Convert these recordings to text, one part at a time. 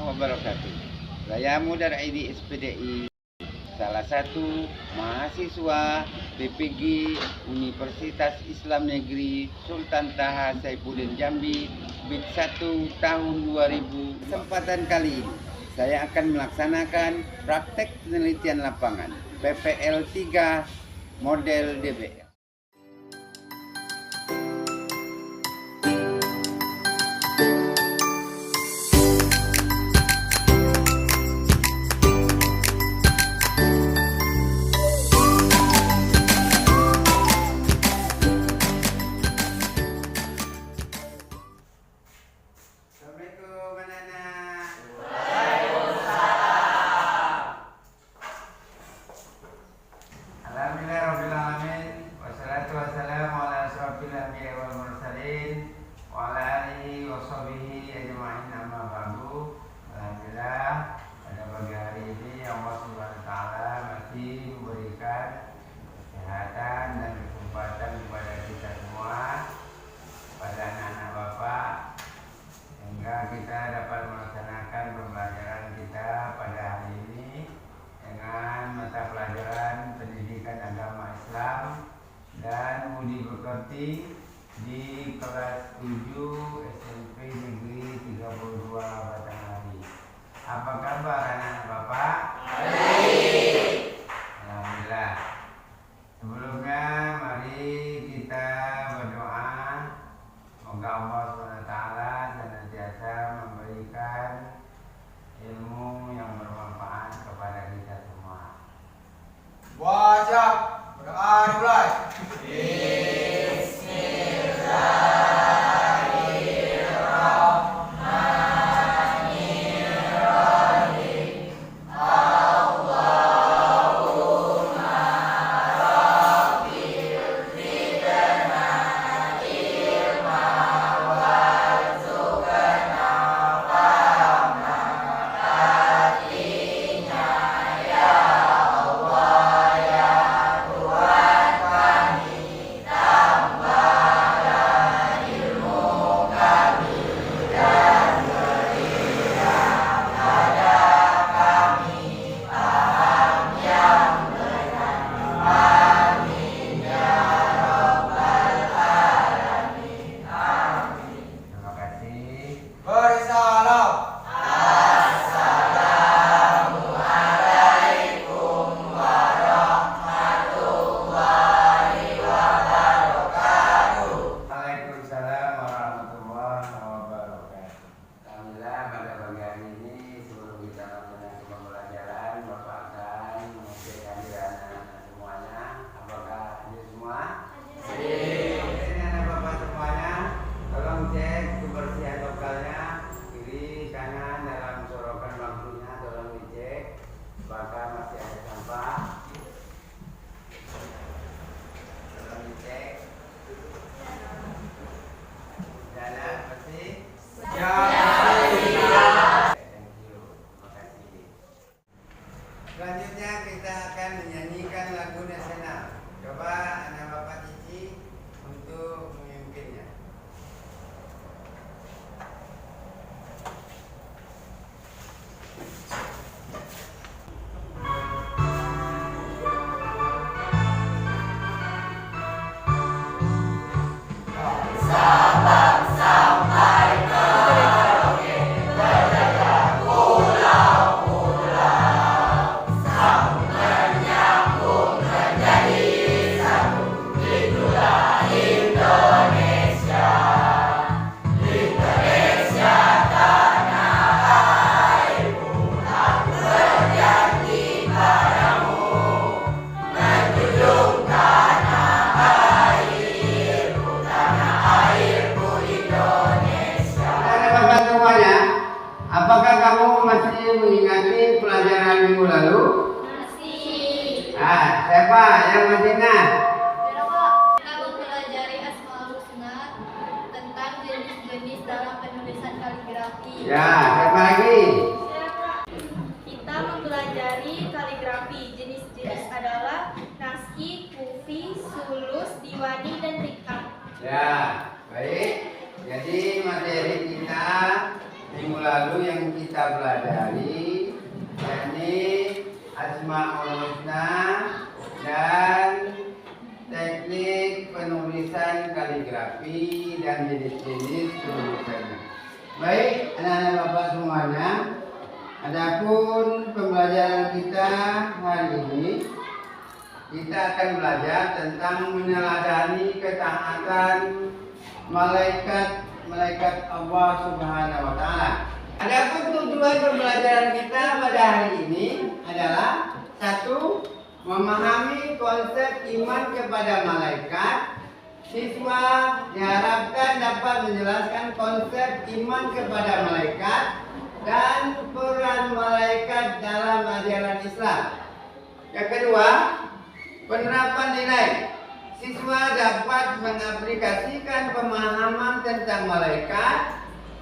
wabarakatuh. Saya Mudar Aidi SPDI, salah satu mahasiswa PPG Universitas Islam Negeri Sultan Taha Saifuddin Jambi BIT 1 tahun 2000. Kesempatan kali ini saya akan melaksanakan praktek penelitian lapangan PPL 3 model DBL. Alhamdulillah, pada pagi hari ini Allah Subhanahu wa Ta'ala masih memberikan kesehatan dan kesempatan kepada kita semua, pada anak-anak Bapak, sehingga kita dapat melaksanakan pembelajaran kita pada hari ini dengan mata pelajaran pendidikan agama Islam dan budi pekerti di kelas 7 SMP Negeri 32 Batanghari. Apa kabar anak-anak Bapak? Baik. Alhamdulillah. Sebelumnya mari kita berdoa, semoga Allah SWT senantiasa memberikan ilmu yang bermanfaat kepada kita semua. Wajib berdoa dimulai. Apakah masih ada sampah? Tolong dicek. Jalan masih? Ya. Thank you. Terima kasih. Selanjutnya kita akan menyanyikan lagu nasional. Coba anak Bapak Cici untuk memimpinnya. Apakah kamu masih mengingati pelajaran minggu lalu? Masih. Siapa yang masih ingat? Kita mempelajari Asmaul Husna tentang jenis-jenis dalam penulisan kaligrafi. Ya, siapa lagi? Kita mempelajari kaligrafi. Jenis-jenis adalah naskih, kufi, sulus, diwani, dan rikam. Ya, baik. Jadi materi kita minggu lalu yang yang kita pelajari, yakni Asmaul Husna dan teknik penulisan kaligrafi dan jenis-jenis penulisannya. Baik, anak-anak Bapak semuanya, adapun pembelajaran kita hari ini, kita akan belajar tentang meneladani ketaatan malaikat Allah Subhanahu wa taala. Adapun tujuan pembelajaran kita pada hari ini adalah satu, memahami konsep iman kepada malaikat. Siswa diharapkan dapat menjelaskan konsep iman kepada malaikat dan peran malaikat dalam ajaran Islam. Yang kedua, penerapan nilai. Siswa dapat mengaplikasikan pemahaman tentang malaikat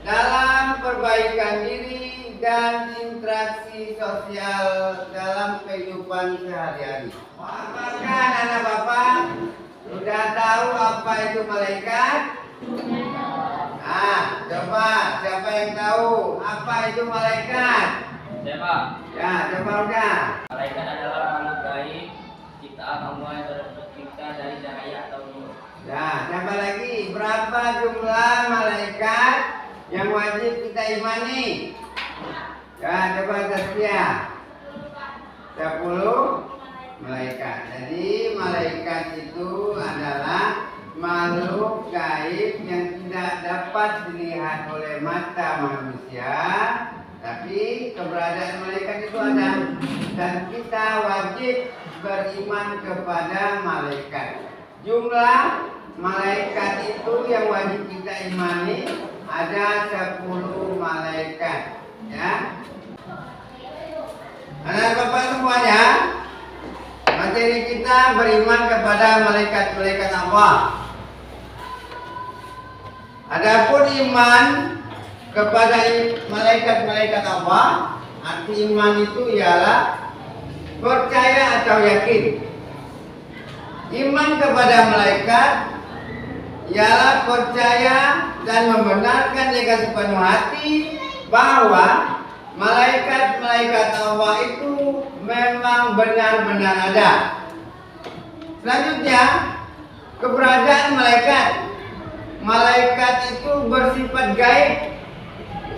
dalam perbaikan diri dan interaksi sosial dalam kehidupan sehari-hari. Apakah anak Bapak sudah tahu apa itu malaikat? Coba siapa yang tahu apa itu malaikat? Siapa? Ya, coba udah. Malaikat adalah makhluk gaib ciptaan Allah yang tercipta dari cahaya atau nur. Ya, siapa lagi? Berapa jumlah malaikat yang wajib kita imani? Ya, coba Tasya. 10 malaikat. Jadi malaikat itu adalah makhluk gaib yang tidak dapat dilihat oleh mata manusia, tapi keberadaan malaikat itu ada dan kita wajib beriman kepada malaikat. Jumlah malaikat itu yang wajib kita imani ada 10 malaikat, ya. Anak Bapak semuanya, materi kita beriman kepada malaikat-malaikat Allah. Adapun iman kepada malaikat-malaikat Allah, arti iman itu ialah percaya atau yakin. Iman kepada malaikat ialah percaya dan membenarkan dengan sepenuh hati bahwa malaikat-malaikat Allah itu memang benar-benar ada. Selanjutnya, keberadaan malaikat. Malaikat itu bersifat gaib,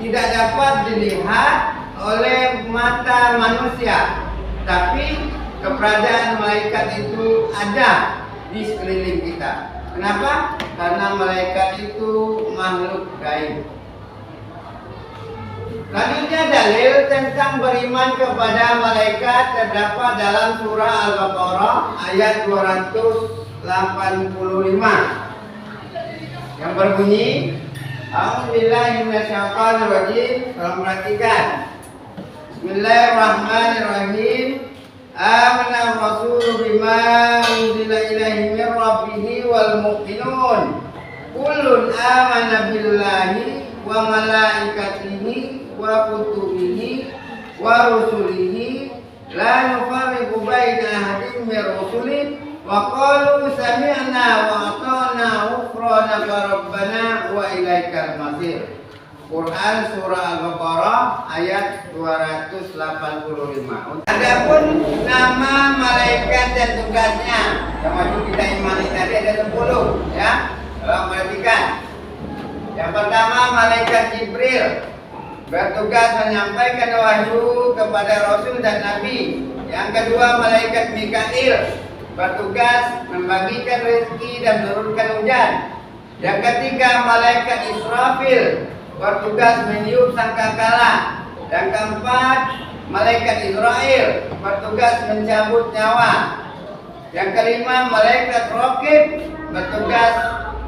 tidak dapat dilihat oleh mata manusia, tapi keberadaan malaikat itu ada di sekeliling kita. Kenapa? Karena malaikat itu makhluk gaib. Selanjutnya, dalil tentang beriman kepada malaikat terdapat dalam surah Al-Baqarah ayat 285 yang berbunyi, A'udzubillahi minasyaitonirrajim. Tolong perhatikan. Bismillahirrahmanirrahim. Amana rasulu bima unzila ilaihi min rabbih wal mu'minun kullun amana billahi wa malaikatihi wa kutubihi wa rusulihi la nufarriqu baina ahadin min rusulihi wa qalu sami'na wa ata'na ghufranaka rabbana wa ilaikal masir. Quran surah Al-Baqarah ayat 285. Adapun nama malaikat dan tugasnya yang wajib kita imani tadi ada 10, ya. Tolong perhatikan. Yang pertama, malaikat Jibril bertugas menyampaikan wahyu kepada Rasul dan Nabi. Yang kedua, malaikat Mikail bertugas membagikan rezeki dan menurunkan hujan. Yang ketiga, malaikat Israfil bertugas meniup sangkakala. Yang keempat, malaikat Israel bertugas mencabut nyawa. Yang kelima, malaikat Raqib bertugas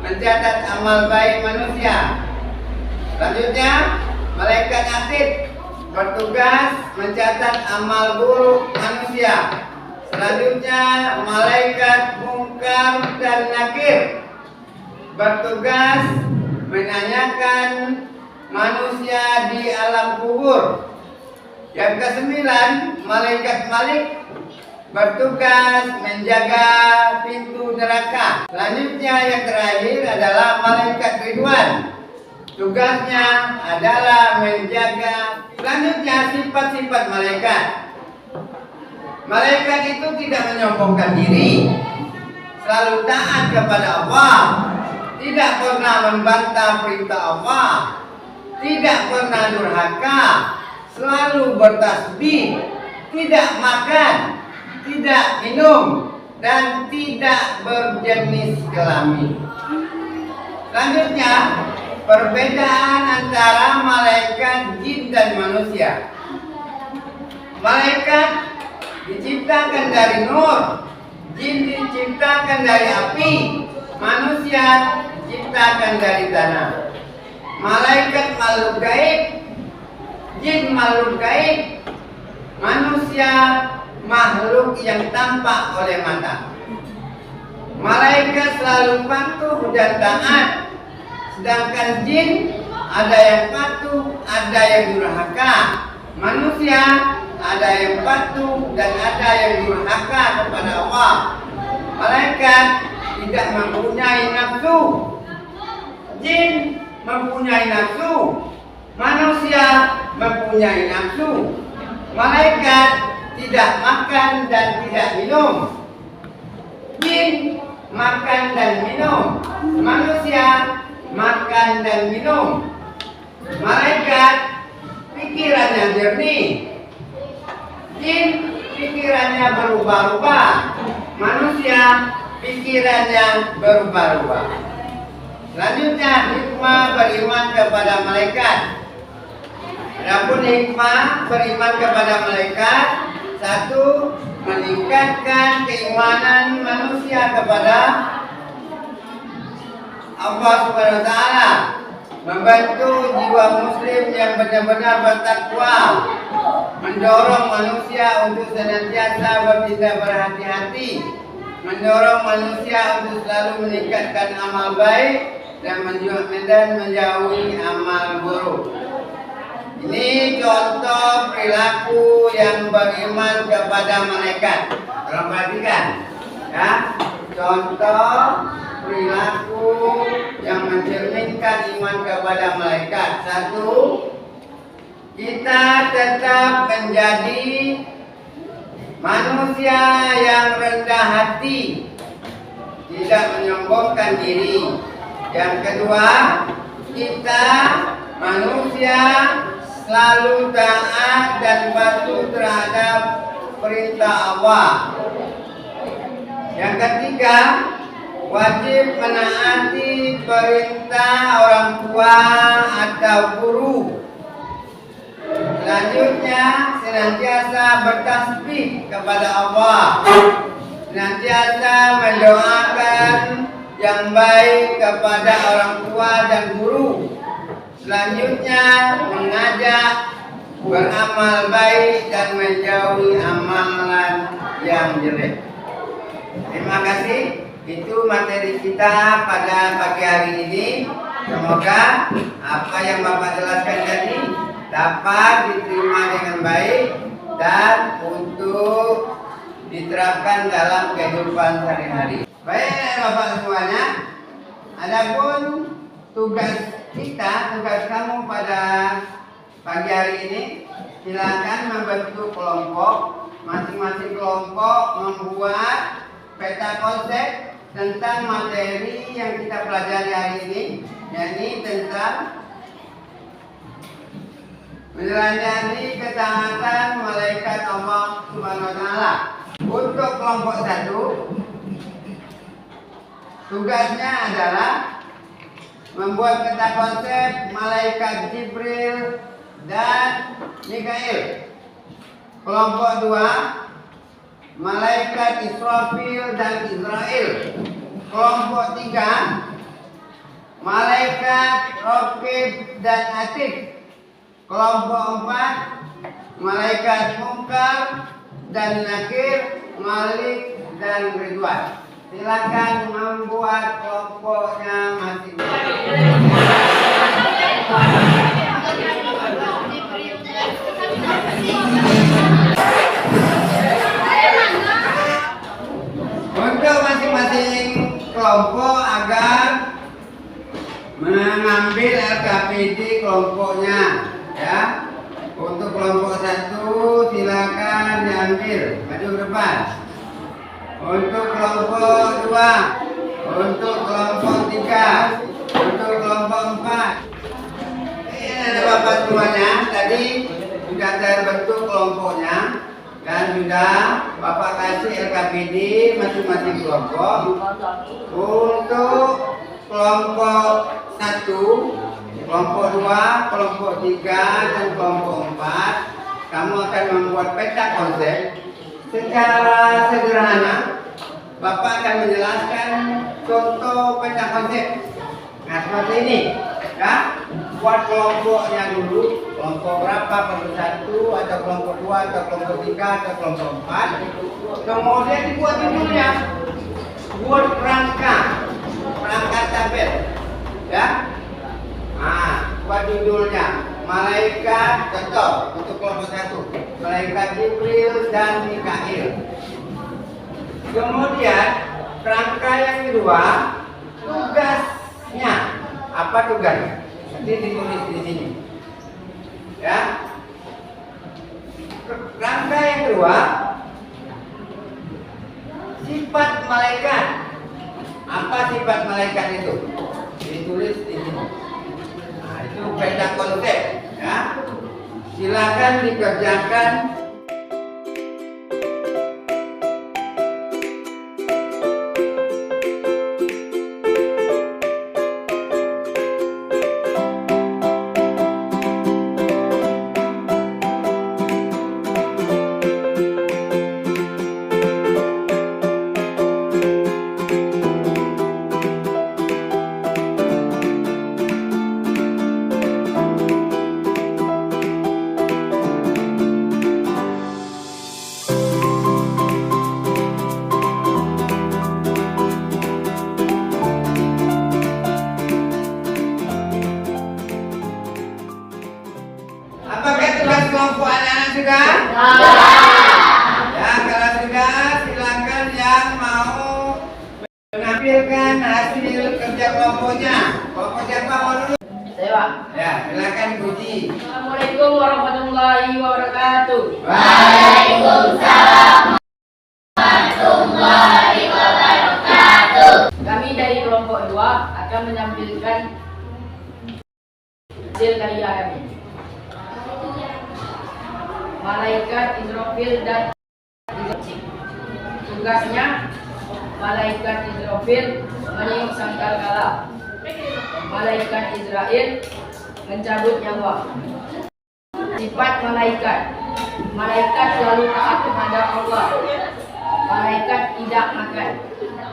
mencatat amal baik manusia. Selanjutnya, malaikat Atid bertugas mencatat amal buruk manusia. Selanjutnya, malaikat Munkar dan Nakir bertugas menanyakan manusia di alam kubur. Yang kesembilan, malaikat Malik bertugas menjaga pintu neraka. Selanjutnya yang terakhir adalah malaikat Ridwan. Tugasnya adalah menjaga Selanjutnya sifat-sifat malaikat. Malaikat itu tidak menyombongkan diri, selalu taat kepada Allah, tidak pernah membantah perintah Allah, tidak pernah durhaka, selalu bertasbih, tidak makan, tidak minum, dan tidak berjenis kelamin. Selanjutnya, perbedaan antara malaikat, jin, dan manusia. Malaikat diciptakan dari nur, jin diciptakan dari api, manusia diciptakan dari tanah. Malaikat makhluk gaib, jin makhluk gaib, manusia makhluk yang tampak oleh mata. Malaikat selalu patuh dan taat, sedangkan jin ada yang patuh, ada yang durhaka. Manusia ada yang patuh dan ada yang durhaka kepada Allah. Malaikat tidak mempunyai nafsu, jin mempunyai nafsu, manusia mempunyai nafsu. Malaikat tidak makan dan tidak minum, jin makan dan minum, manusia makan dan minum. Malaikat pikirannya jernih, jin pikirannya berubah-ubah, manusia pikirannya berubah-ubah. Selanjutnya hikmah beriman kepada malaikat. Adapun hikmah beriman kepada malaikat, satu, meningkatkan keimanan manusia kepada Allah Subhanahu wa taala, membantu jiwa muslim yang benar-benar bertakwa, mendorong manusia untuk senantiasa bertindak berhati-hati, mendorong manusia untuk selalu meningkatkan amal baik dan menjauhi amal buruk. Ini contoh perilaku yang beriman kepada malaikat. Tolong perhatikan, ya. Contoh perilaku yang mencerminkan iman kepada malaikat. Satu, kita tetap menjadi manusia yang rendah hati, tidak menyombongkan diri. Yang kedua, kita manusia selalu taat dan patuh terhadap perintah Allah. Yang ketiga, wajib menaati perintah orang tua atau guru. Selanjutnya, senantiasa bertasbih kepada Allah, senantiasa mendoakan yang baik kepada orang tua dan guru. Selanjutnya, mengajak beramal baik dan menjauhi amalan yang jelek. Terima kasih. Itu materi kita pada pagi hari ini. Semoga apa yang Bapak jelaskan tadi dapat diterima dengan baik dan untuk diterapkan dalam kehidupan sehari-hari. Baik Bapak semuanya, adapun tugas kita, tugas kamu pada pagi hari ini, silakan membentuk kelompok. Masing-masing kelompok membuat peta konsep tentang materi yang kita pelajari hari ini, yakni tentang meneladani ketaatan malaikat Allah Subhanahu wa taala. Untuk kelompok satu, tugasnya adalah membuat peta konsep malaikat Jibril dan Mikail. Kelompok dua, malaikat Israfil dan Israel. Kelompok tiga, malaikat Raqib dan Atid. Kelompok empat, malaikat Munkar dan Nakir, Malik dan Ridwan. Silakan membuat kelompoknya masing-masing. Untuk masing-masing kelompok agar mengambil LKPD kelompoknya, ya. Untuk kelompok dipanggil maju ke depan. Untuk kelompok 2, untuk kelompok 3, untuk kelompok 4. Ini ada bapak semuanya. Tadi sudah saya bentuk kelompoknya dan sudah bapak kasih LKPD masing-masing kelompok. Untuk kelompok 1, kelompok 2, kelompok 3, dan kelompok 4, kamu akan membuat peta konsep. Secara sederhana, Bapak akan menjelaskan contoh peta konsep. Nah, seperti ini, ya. Buat kelompoknya dulu, kelompok berapa, kelompok 1, atau kelompok 2, atau kelompok 3, atau kelompok 4. Kemudian dibuat judulnya, buat perangkat tabel, ya. Nah, buat judulnya, malaikat, contoh untuk kelompok 1, malaikat Jibril dan Mikail. Kemudian kerangka yang kedua, tugasnya. Apa tugasnya? Nanti ditulis di sini. Ya. Kerangka yang kedua, sifat malaikat. Apa sifat malaikat itu? Ditulis di sini. Nah, itu peta konsep, ya. Silakan dikerjakan. Apakah tugas kelompok anak-anak sudah? Ya, kalau sudah, silakan yang mau menampilkan hasil kerja kelompoknya. Kelompok siapa mau dulu? Saya, Pak. Ya, silakan puji. Assalamualaikum warahmatullahi wabarakatuh. Waalaikumsalam warahmatullahi wabarakatuh. Kami dari kelompok 2 akan menampilkan hasil karya kami. Malaikat Israfil dan Israfil. Tugasnya, malaikat Israfil meniup sangkakala. Malaikat Israel mencabut nyawa. Sifat malaikat. Malaikat selalu taat kepada Allah. Malaikat tidak makan.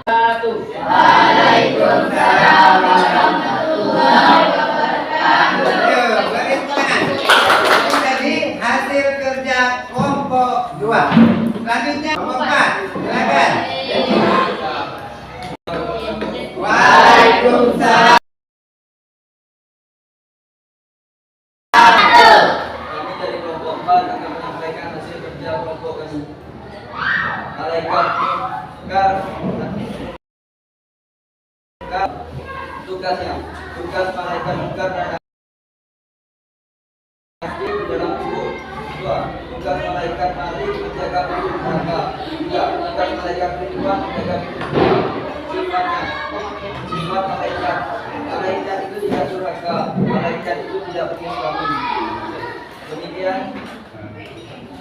Waalaikumsalam warahmatullahi wabarakatuh. Baris tangan. Ini tadi hasil kerja kelompok 2. Selanjutnya kelompok 4. Silakan. Waalaikumsalam. Kami dari kelompok 4 akan menyampaikan hasil kerja kelompok kami. Malaikat Munkar, tugasnya, tugas malaikat Munkar dan Nakir di dalam tubuh. 2. Tugas malaikat Malik menjaga pintu neraka. 3. Tugas malaikat Ridwan menjaga pintu surga. Sifatnya, sifat malaikat. Malaikat itu tidak durhaka. Malaikat itu tidak berkelamin. Demikian.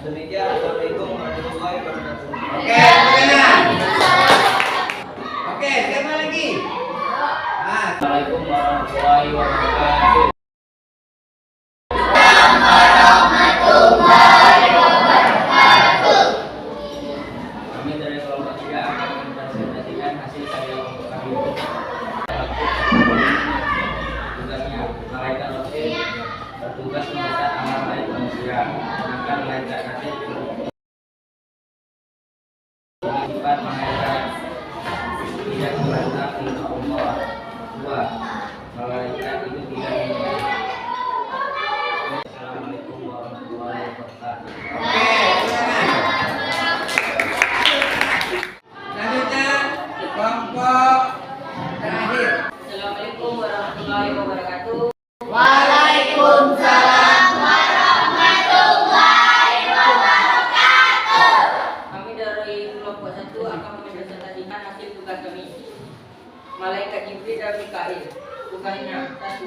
Assalamualaikum warahmatullahi wabarakatuh. Oke, silakan. Oke, siapa lagi? Ah, Assalamualaikum warahmatullahi wabarakatuh. Kami dari kelompok 3 akan mempresentasikan hasil karya kelompok kami. Tugasnya, malaikat Rasul bertugas mencatat amal baik manusia. Sedangkan malaikat Katib sifat malaikat tidak merasa untuk Allah. 2. Malaikat itu tidak ingin. Assalamualaikum warahmatullahi wabarakatuh. oke, silakan. Selanjutnya kelompok terakhir. Assalamualaikum warahmatullahi wabarakatuh. Waalaikumsalam warahmatullahi wabarakatuh. Mikail. Tugasnya 1.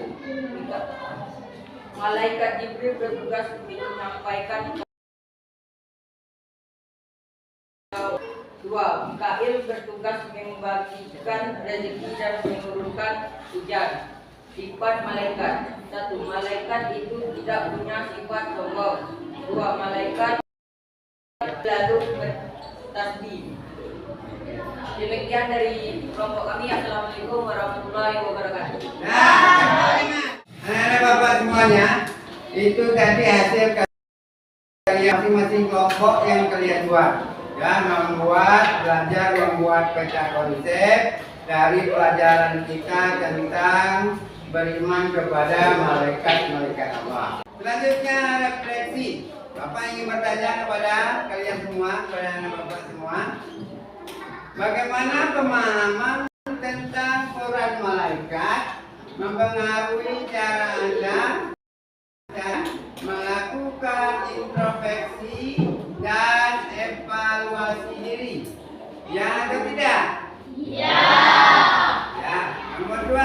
Malaikat Jibril bertugas untuk menyampaikan. 2. Mikail bertugas membagikan rezeki dan menurunkan hujan. Sifat malaikat. 1. Malaikat itu tidak punya sifat sombong. 2. Malaikat selalu bertasbih. Demikian dari kelompok kami. Assalamualaikum warahmatullahi wabarakatuh. Nah, anak-anak Bapak semuanya, itu tadi hasil karya masing-masing kelompok yang kalian buat. Ya, belajar membuat peta konsep dari pelajaran kita tentang beriman kepada malaikat-malaikat Allah. Selanjutnya refleksi. Bapak ingin bertanya kepada kalian semua, kepada anak Bapak semua, bagaimana pemahaman tentang peran malaikat mempengaruhi cara Anda melakukan introspeksi dan evaluasi diri? Ya atau tidak? Ya. Ya. Nomor 2,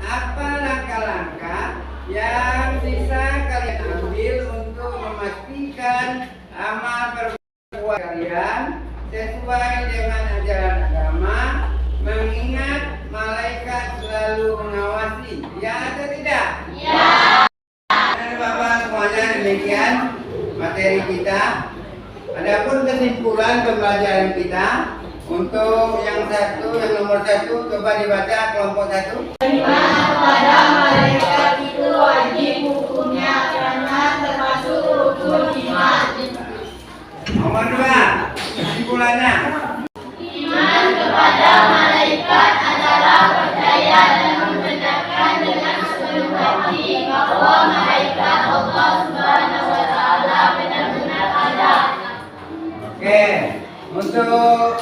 apa langkah-langkah yang bisa kalian ambil untuk memastikan amal perbuatan kalian sesuai dengan ajaran agama, mengingat malaikat selalu mengawasi? Ya atau tidak? Ya. Bapak semuanya, demikian materi kita. Adapun kesimpulan pembelajaran kita untuk yang nomor 1, coba dibaca kelompok 1. Beriman kepada malaikat itu wajib hukumnya karena termasuk rukun iman. Nomor 2, kesimpulannya. Iman kepada malaikat adalah percaya dan membenarkan dengan sepenuh hati bahwa malaikat Allah Subhanahu wa taala benar-benar ada. Oke, untuk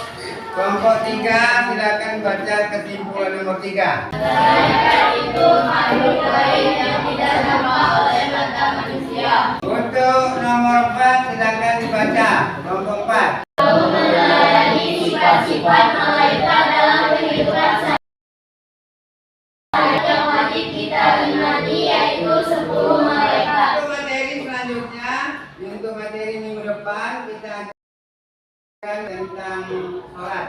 kelompok 3 silakan baca kesimpulan nomor 3. Malaikat itu makhluk gaib yang tidak nampak oleh mata manusia. Untuk nomor 4 silakan dibaca kelompok 4. Melayani sifat-sifat malaikat dalam kehidupan yang wajib kita imani yaitu 10 malaikat. Untuk materi minggu depan kita akan tentang sholat.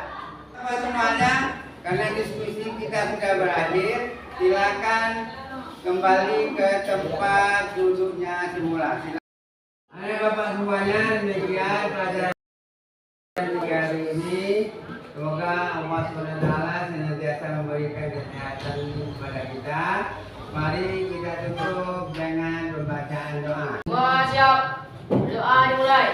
Bapak semuanya, karena diskusi kita sudah berakhir, silakan kembali ke tempat duduknya semula. Anak Bapak semuanya, demikian pelajaran 3 hari ini. Semoga Allah SWT senantiasa memberikan kesehatan kepada kita. Mari kita tutup dengan pembacaan doa. Semua siap. Doa dimulai.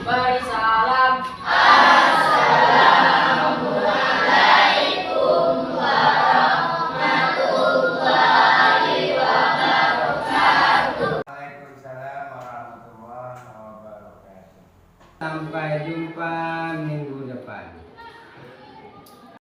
Beri salam. Waalaikumsalam warahmatullahi wabarakatuh. Sampai jumpa minggu depan.